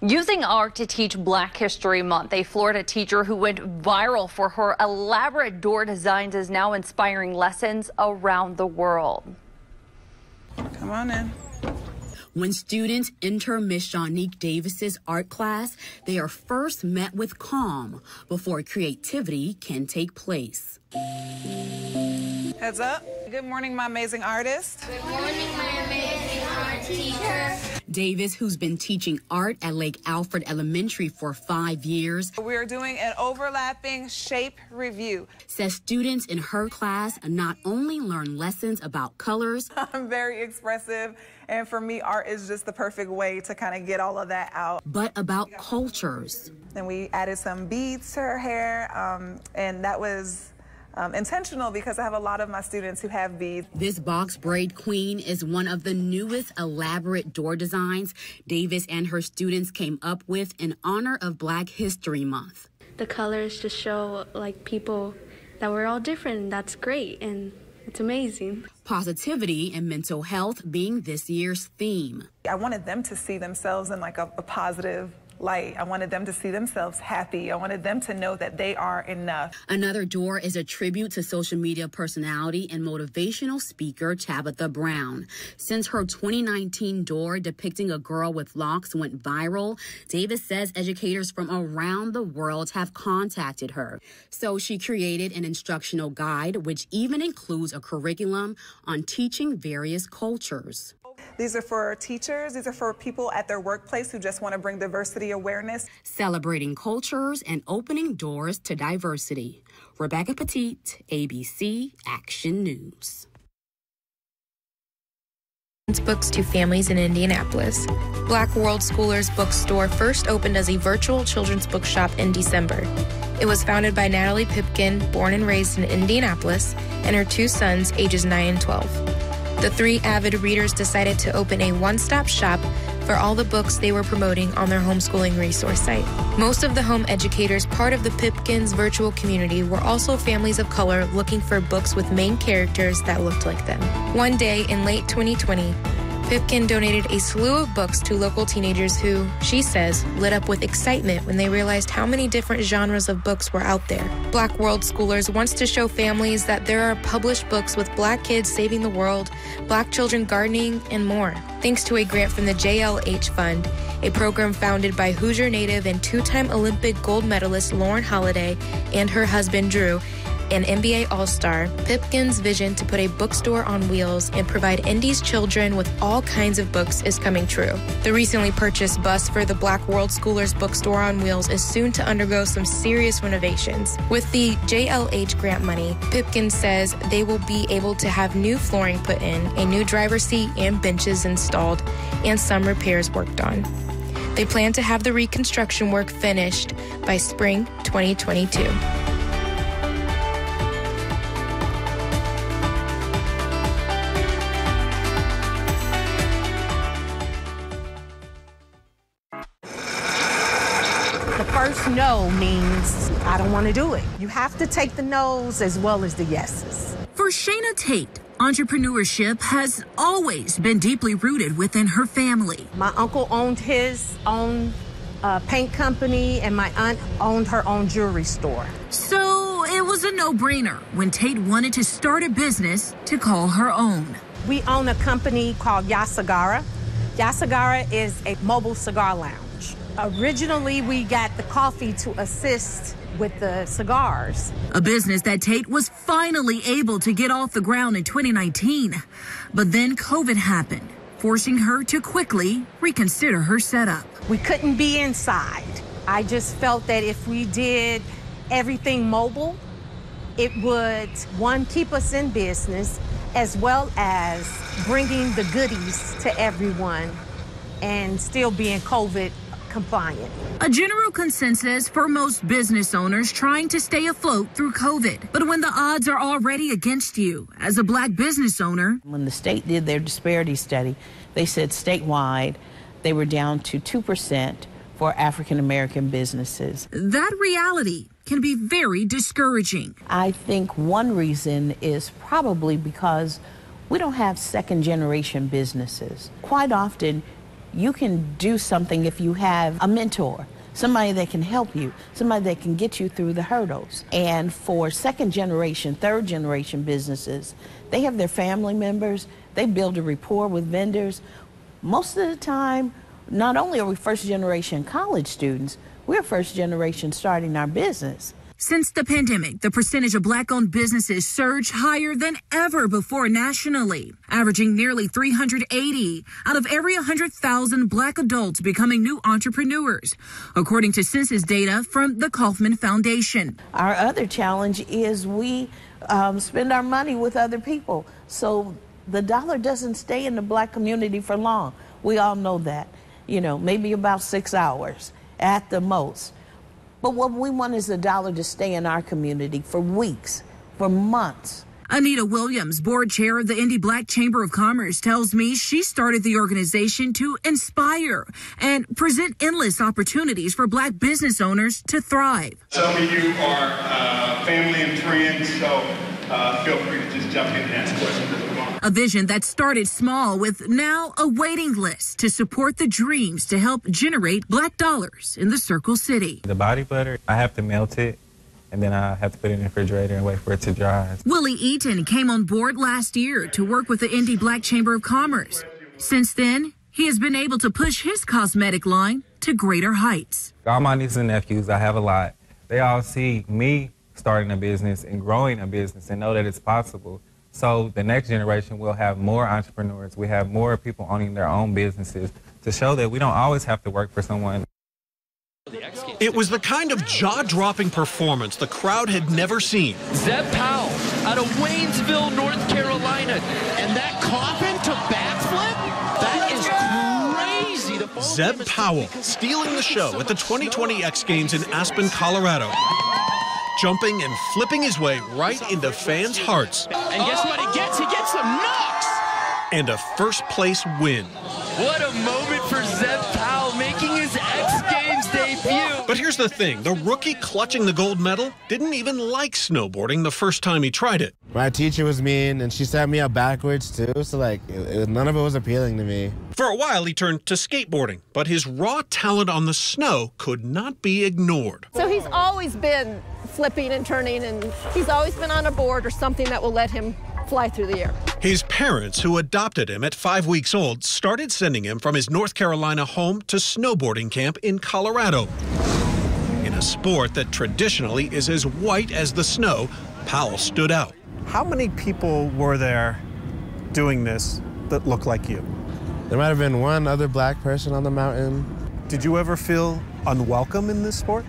Using art to teach Black History Month, a Florida teacher who went viral for her elaborate door designs is now inspiring lessons around the world. Come on in. When students enter Miss Shawnique Davis's art class, they are first met with calm before creativity can take place. Heads up. Good morning, my amazing artist. Good morning, my amazing art teacher. Davis, who's been teaching art at Lake Alfred Elementary for 5 years, We are doing an overlapping shape review. says students in her class not only learn lessons about colors, I'm very expressive, and for me, art is just the perfect way to kind of get all of that out. but about cultures. Then we added some beads to her hair, and that was intentional because I have a lot of my students who have beads. This box braid queen is one of the newest elaborate door designs Davis and her students came up with in honor of Black History Month. The colors just show like people that we're all different, and that's great, and it's amazing. Positivity and mental health being this year's theme. I wanted them to see themselves in like a positive light. I wanted them to see themselves happy. I wanted them to know that they are enough. Another door is a tribute to social media personality and motivational speaker Tabitha Brown. Since her 2019 door depicting a girl with locks went viral, Davis says educators from around the world have contacted her. So she created an instructional guide, which even includes a curriculum on teaching various cultures. These are for teachers. These are for people at their workplace who just want to bring diversity awareness. Celebrating cultures and opening doors to diversity. Rebecca Petit, ABC Action News. Books to families in Indianapolis. Black World Schoolers Bookstore first opened as a virtual children's bookshop in December. It was founded by Natalie Pipkin, born and raised in Indianapolis, and her two sons, ages 9 and 12. The three avid readers decided to open a one-stop shop for all the books they were promoting on their homeschooling resource site. Most of the home educators part of the Pipkins virtual community were also families of color looking for books with main characters that looked like them. One day in late 2020, Pipkin donated a slew of books to local teenagers who, she says, lit up with excitement when they realized how many different genres of books were out there. Black World Schoolers wants to show families that there are published books with Black kids saving the world, Black children gardening, and more. Thanks to a grant from the JLH Fund, a program founded by Hoosier native and two-time Olympic gold medalist Lauren Holiday and her husband Drew, an NBA All-Star, Pipkin's vision to put a bookstore on wheels and provide Indy's children with all kinds of books is coming true. The recently purchased bus for the Black World Schoolers Bookstore on Wheels is soon to undergo some serious renovations. With the JLH grant money, Pipkin says they will be able to have new flooring put in, a new driver's seat and benches installed, and some repairs worked on. They plan to have the reconstruction work finished by spring 2022. First no means I don't want to do it. You have to take the no's as well as the yeses. For Shayna Tate, entrepreneurship has always been deeply rooted within her family. My uncle owned his own paint company, and my aunt owned her own jewelry store. So it was a no-brainer when Tate wanted to start a business to call her own. We own a company called Yasagara. Yasagara is a mobile cigar lounge. Originally, we got the coffee to assist with the cigars. A business that Tate was finally able to get off the ground in 2019. But then COVID happened, forcing her to quickly reconsider her setup. We couldn't be inside. I just felt that if we did everything mobile, it would, one, keep us in business, as well as bringing the goodies to everyone and still being COVID compliant. A general consensus for most business owners trying to stay afloat through COVID. But when the odds are already against you as a Black business owner. When the state did their disparity study, they said statewide they were down to 2% for African American businesses. That reality can be very discouraging. I think one reason is probably because we don't have second generation businesses. Quite often, you can do something if you have a mentor, somebody that can help you, somebody that can get you through the hurdles. And for second generation, third generation businesses, they have their family members, they build a rapport with vendors. Most of the time, not only are we first generation college students, we're first generation starting our business. Since the pandemic, the percentage of Black-owned businesses surged higher than ever before nationally, averaging nearly 380 out of every 100,000 Black adults becoming new entrepreneurs, according to census data from the Kaufman Foundation. Our other challenge is we spend our money with other people, so the dollar doesn't stay in the Black community for long. We all know that, maybe about 6 hours at the most. But what we want is the dollar to stay in our community for weeks, for months. Anita Williams, board chair of the Indy Black Chamber of Commerce, tells me she started the organization to inspire and present endless opportunities for Black business owners to thrive. Some of you are family and friends, so feel free to just jump in and ask questions. A vision that started small with now a waiting list to support the dreams to help generate Black dollars in the Circle City. The body butter, I have to melt it, and then I have to put it in the refrigerator and wait for it to dry. Willie Eaton came on board last year to work with the Indy Black Chamber of Commerce. Since then, he has been able to push his cosmetic line to greater heights. All my nieces and nephews, I have a lot. They all see me starting a business and growing a business and know that it's possible. So the next generation will have more entrepreneurs. We have more people owning their own businesses to show that we don't always have to work for someone. It was the kind of jaw-dropping performance the crowd had never seen. Zeb Powell out of Waynesville, North Carolina. And that coffin to backflip? That is crazy. Zeb Powell stealing the show at the 2020 X Games in Aspen, Colorado. Jumping and flipping his way right into fans' hearts. And guess what he gets? He gets some knocks! And a first-place win. What a moment for Zeb Powell making his X Games debut. But here's the thing. The rookie clutching the gold medal didn't even like snowboarding the first time he tried it. My teacher was mean, and she set me up backwards, too, so, none of it was appealing to me. For a while, he turned to skateboarding, but his raw talent on the snow could not be ignored. So he's always been flipping and turning, and he's always been on a board or something that will let him fly through the air. His parents, who adopted him at 5 weeks old, started sending him from his North Carolina home to snowboarding camp in Colorado. In a sport that traditionally is as white as the snow, Powell stood out. How many people were there doing this that looked like you? There might have been one other Black person on the mountain. Did you ever feel unwelcome in this sport?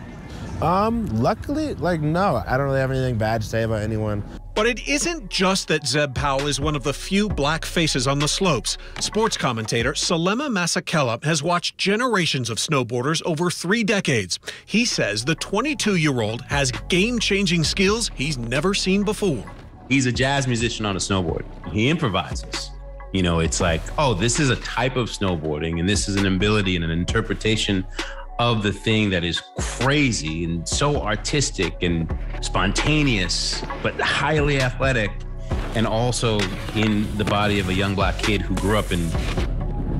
Luckily, no. I don't really have anything bad to say about anyone. But it isn't just that Zeb Powell is one of the few Black faces on the slopes. Sports commentator Salema Masakela has watched generations of snowboarders over 3 decades. He says the 22-year-old has game-changing skills he's never seen before. He's a jazz musician on a snowboard. He improvises. It's like, oh, this is a type of snowboarding, and this is an ability and an interpretation of the thing that is crazy and so artistic and spontaneous, but highly athletic, and also in the body of a young Black kid who grew up in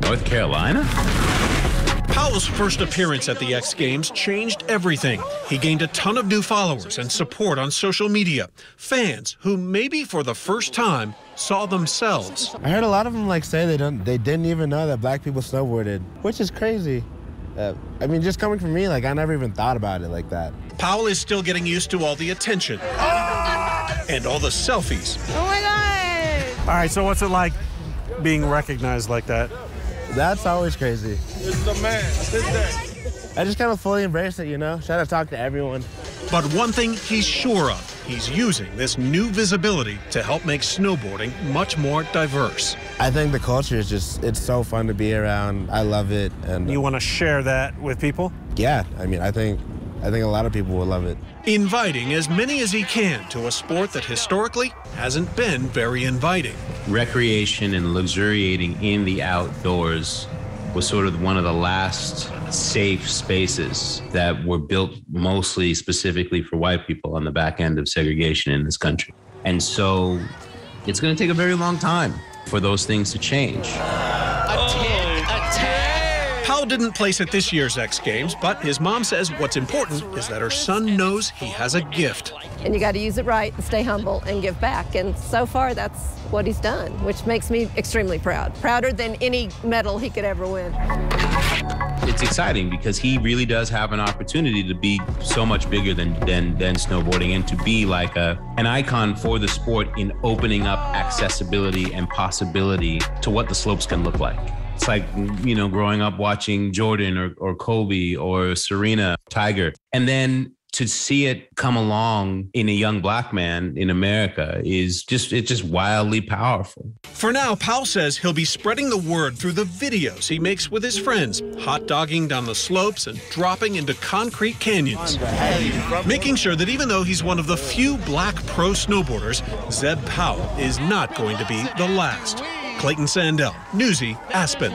North Carolina. Powell's first appearance at the X Games changed everything. He gained a ton of new followers and support on social media. Fans who maybe for the first time saw themselves. I heard a lot of them say they didn't even know that Black people snowboarded, which is crazy. Just coming from me, I never even thought about it like that. Powell is still getting used to all the attention and all the selfies. Oh my God! All right, so what's it like being recognized like that? That's always crazy. It's the man. I just kind of fully embrace it, Try to talk to everyone. But one thing he's sure of, he's using this new visibility to help make snowboarding much more diverse. I think the culture is it's so fun to be around. I love it. And you want to share that with people? Yeah, I think a lot of people will love it. Inviting as many as he can to a sport that historically hasn't been very inviting. Recreation and luxuriating in the outdoors was sort of one of the last safe spaces that were built mostly specifically for white people on the back end of segregation in this country. And so it's going to take a very long time for those things to change. A 10. Powell didn't place at this year's X Games, but his mom says what's important is that her son knows he has a gift. And you got to use it right and stay humble and give back. And so far, that's what he's done, which makes me extremely proud. Prouder than any medal he could ever win. It's exciting because he really does have an opportunity to be so much bigger than snowboarding and to be like an icon for the sport in opening up accessibility and possibility to what the slopes can look like. It's like, you know, growing up watching Jordan or Kobe or Serena, Tiger, and then to see it come along in a young black man in America it's just wildly powerful. For now, Powell says he'll be spreading the word through the videos he makes with his friends, hot dogging down the slopes and dropping into concrete canyons, making sure that even though he's one of the few black pro snowboarders, Zeb Powell is not going to be the last. Clayton Sandell, Newsy, Aspen.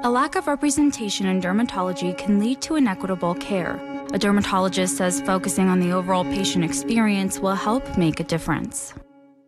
A lack of representation in dermatology can lead to inequitable care. A dermatologist says focusing on the overall patient experience will help make a difference.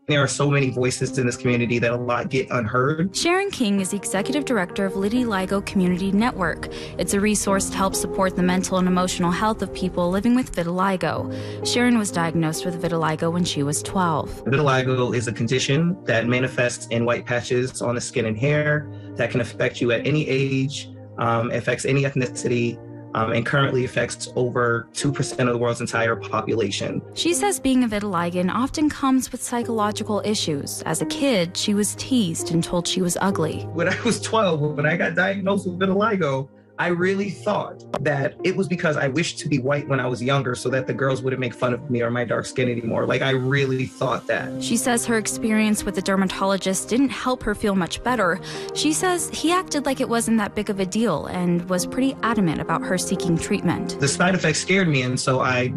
There are so many voices in this community that a lot get unheard. Sharon King is the executive director of Vitiligo Community Network. It's a resource to help support the mental and emotional health of people living with vitiligo. Sharon was diagnosed with vitiligo when she was 12. Vitiligo is a condition that manifests in white patches on the skin and hair that can affect you at any age, affects any ethnicity, and currently affects over 2% of the world's entire population. She says being a vitiligan often comes with psychological issues. As a kid, she was teased and told she was ugly. When I was 12, when I got diagnosed with vitiligo, I really thought that it was because I wished to be white when I was younger so that the girls wouldn't make fun of me or my dark skin anymore. Like, I really thought that. She says her experience with the dermatologist didn't help her feel much better. She says he acted like it wasn't that big of a deal and was pretty adamant about her seeking treatment. The side effects scared me, and so I,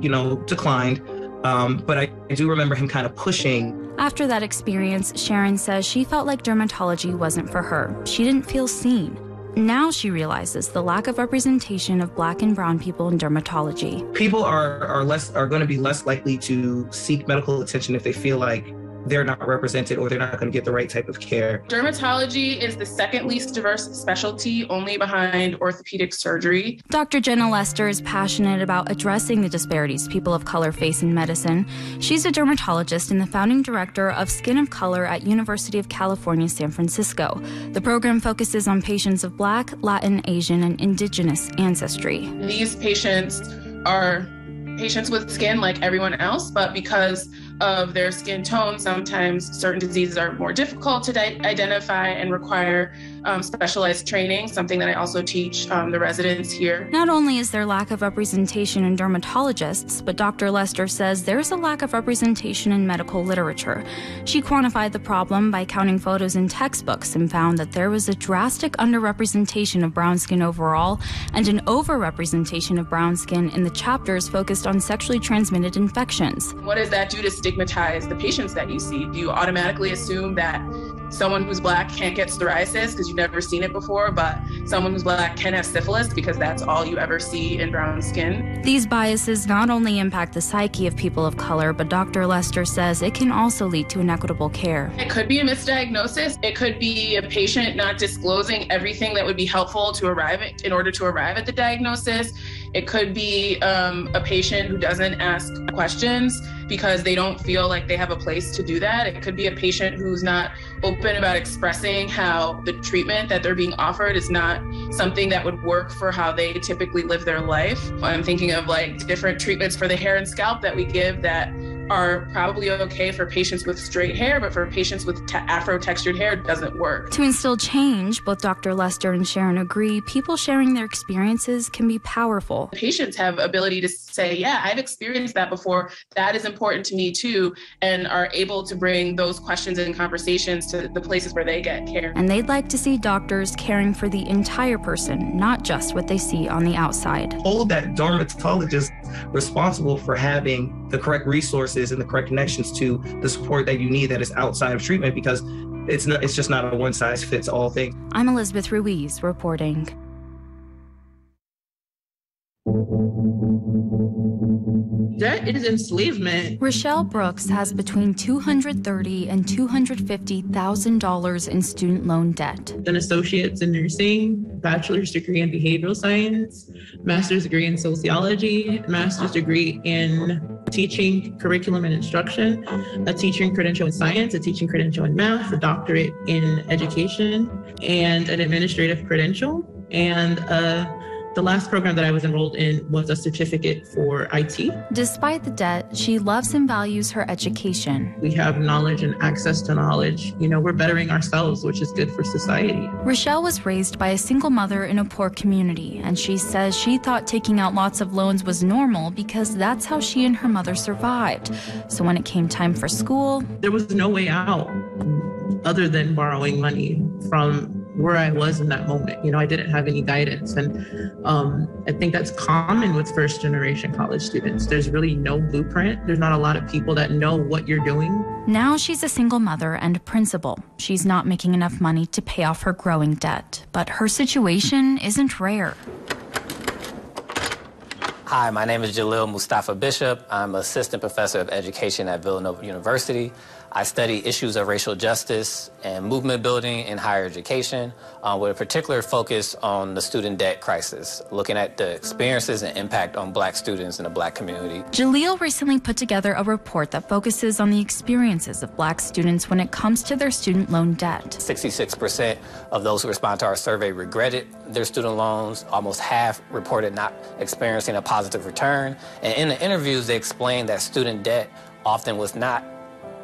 declined. But I do remember him kind of pushing. After that experience, Sharon says she felt like dermatology wasn't for her. She didn't feel seen. Now she realizes the lack of representation of Black and brown people in dermatology. People are going to be less likely to seek medical attention if they feel like they're not represented or they're not going to get the right type of care. Dermatology is the second least diverse specialty, only behind orthopedic surgery. Dr. Jenna Lester is passionate about addressing the disparities people of color face in medicine. She's a dermatologist and the founding director of Skin of Color at University of California, San Francisco. The program focuses on patients of Black, Latin, Asian, and Indigenous ancestry. These patients are patients with skin like everyone else, but because of their skin tone, sometimes certain diseases are more difficult to identify and require specialized training, something that I also teach the residents here. Not only is there lack of representation in dermatologists, but Dr. Lester says there's a lack of representation in medical literature. She quantified the problem by counting photos in textbooks and found that there was a drastic underrepresentation of brown skin overall and an overrepresentation of brown skin in the chapters focused on sexually transmitted infections. What does that do to stigmatize the patients that you see? Do you automatically assume that someone who's Black can't get psoriasis because you've never seen it before, but someone who's Black can have syphilis because that's all you ever see in brown skin? These biases not only impact the psyche of people of color, but Dr. Lester says it can also lead to inequitable care. It could be a misdiagnosis. It could be a patient not disclosing everything that would be helpful to in order to arrive at the diagnosis. It could be a patient who doesn't ask questions because they don't feel like they have a place to do that. It could be a patient who's not open about expressing how the treatment that they're being offered is not something that would work for how they typically live their life. I'm thinking of like different treatments for the hair and scalp that we give that are probably okay for patients with straight hair, but for patients with afro-textured hair, it doesn't work. To instill change, both Dr. Lester and Sharon agree, people sharing their experiences can be powerful. Patients have ability to say, yeah, I've experienced that before. That is important to me too, and are able to bring those questions and conversations to the places where they get care. And they'd like to see doctors caring for the entire person, not just what they see on the outside. Hold that dermatologist responsible for having the correct resources and the correct connections to the support that you need that is outside of treatment, because it's just not a one-size-fits-all thing. I'm Elizabeth Ruiz reporting. Debt is enslavement. Rochelle Brooks has between $230,000 and $250,000 in student loan debt. An associate's in nursing, bachelor's degree in behavioral science, master's degree in sociology, master's degree in teaching, curriculum and instruction, a teaching credential in science, a teaching credential in math, a doctorate in education, and an administrative credential. And the last program that I was enrolled in was a certificate for IT. Despite the debt, she loves and values her education. We have knowledge and access to knowledge. We're bettering ourselves, which is good for society. Rochelle was raised by a single mother in a poor community, and she says she thought taking out lots of loans was normal because that's how she and her mother survived. So when it came time for school, there was no way out other than borrowing money from where I was in that moment. I didn't have any guidance. And I think that's common with first generation college students. There's really no blueprint. There's not a lot of people that know what you're doing. Now she's a single mother and principal. She's not making enough money to pay off her growing debt, but her situation isn't rare. Hi, my name is Jalil Mustafa Bishop. I'm assistant professor of education at Villanova University. I study issues of racial justice and movement building in higher education, with a particular focus on the student debt crisis, looking at the experiences and impact on Black students in the Black community. Jalil recently put together a report that focuses on the experiences of Black students when it comes to their student loan debt. 66% of those who respond to our survey regretted their student loans. Almost half reported not experiencing a positive return. And in the interviews, they explained that student debt often was not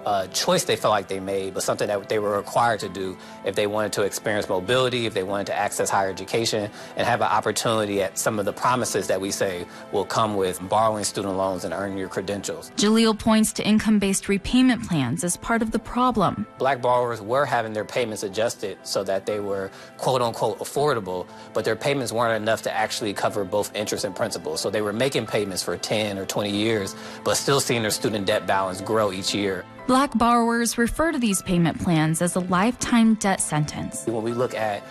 a choice they felt like they made, but something that they were required to do if they wanted to experience mobility, if they wanted to access higher education, and have an opportunity at some of the promises that we say will come with borrowing student loans and earning your credentials. Jalil points to income-based repayment plans as part of the problem. Black borrowers were having their payments adjusted so that they were quote-unquote affordable, but their payments weren't enough to actually cover both interest and principal. So they were making payments for 10 or 20 years, but still seeing their student debt balance grow each year. Black borrowers refer to these payment plans as a lifetime debt sentence. When we look at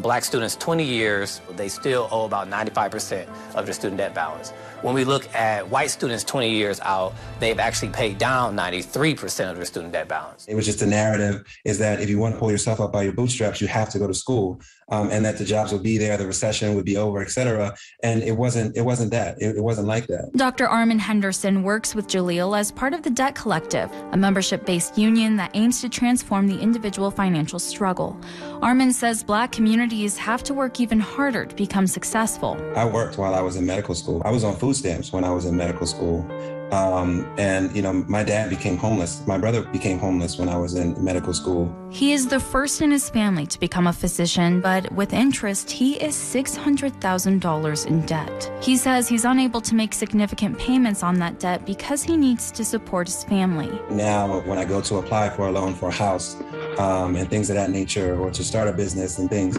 Black students 20 years, they still owe about 95% of their student debt balance. When we look at white students 20 years out, they've actually paid down 93% of their student debt balance. It was just the narrative is that if you want to pull yourself up by your bootstraps, you have to go to school, and that the jobs will be there, the recession would be over, et cetera. And it wasn't that. It wasn't like that. Dr. Armin Henderson works with Jalil as part of the Debt Collective, a membership-based union that aims to transform the individual financial struggle. Armin says Black communities have to work even harder to become successful. I worked while I was in medical school. I was on food stamps when I was in medical school. And my dad became homeless. My brother became homeless when I was in medical school. He is the first in his family to become a physician, but with interest, he is $600,000 in debt. He says he's unable to make significant payments on that debt because he needs to support his family. Now, when I go to apply for a loan for a house and things of that nature, or to start a business and things,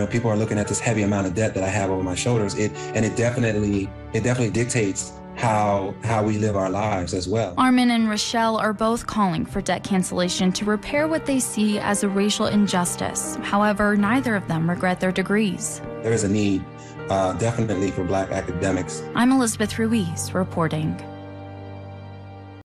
people are looking at this heavy amount of debt that I have over my shoulders. It definitely dictates how we live our lives as well. Armin and Rochelle are both calling for debt cancellation to repair what they see as a racial injustice. However, neither of them regret their degrees. There is a need, definitely, for Black academics. I'm Elizabeth Ruiz reporting.